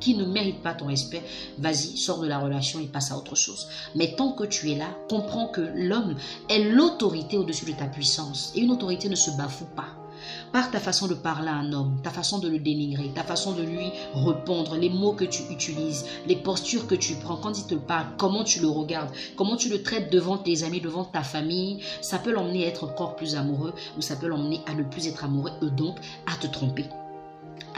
qui ne mérite pas ton respect, vas-y, sors de la relation et passe à autre chose. Mais tant que tu es là, comprends que l'homme est l'autorité au-dessus de ta puissance. Et une autorité ne se bafoue pas. Par ta façon de parler à un homme, ta façon de le dénigrer, ta façon de lui répondre, les mots que tu utilises, les postures que tu prends quand il te parle, comment tu le regardes, comment tu le traites devant tes amis, devant ta famille, ça peut l'emmener à être encore plus amoureux ou ça peut l'emmener à ne plus être amoureux et donc à te tromper.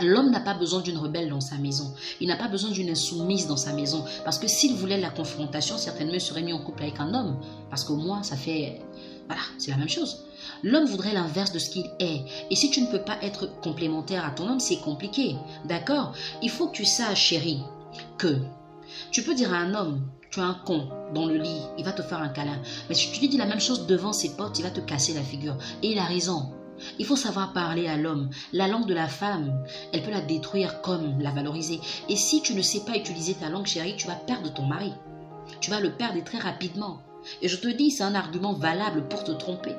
L'homme n'a pas besoin d'une rebelle dans sa maison. Il n'a pas besoin d'une insoumise dans sa maison. Parce que s'il voulait la confrontation, certainement il serait mis en couple avec un homme. Parce qu'au moins, ça fait... Voilà, c'est la même chose. L'homme voudrait l'inverse de ce qu'il est. Et si tu ne peux pas être complémentaire à ton homme, c'est compliqué. D'accord? Il faut que tu saches, chérie, que tu peux dire à un homme, tu es un con dans le lit, il va te faire un câlin. Mais si tu lui dis la même chose devant ses potes, il va te casser la figure. Et il a raison. Il faut savoir parler à l'homme. La langue de la femme, elle peut la détruire comme la valoriser. Et si tu ne sais pas utiliser ta langue, chérie, tu vas perdre ton mari. Tu vas le perdre très rapidement. Et je te dis, c'est un argument valable pour te tromper.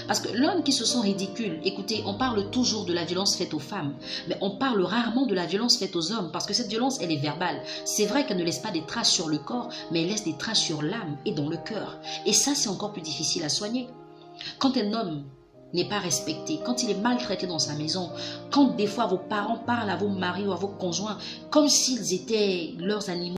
Parce que l'homme qui se sent ridicule, écoutez, on parle toujours de la violence faite aux femmes, mais on parle rarement de la violence faite aux hommes, parce que cette violence, elle est verbale. C'est vrai qu'elle ne laisse pas des traces sur le corps, mais elle laisse des traces sur l'âme et dans le cœur. Et ça, c'est encore plus difficile à soigner. Quand un homme n'est pas respecté, quand il est maltraité dans sa maison, quand des fois vos parents parlent à vos maris ou à vos conjoints comme s'ils étaient leurs animaux,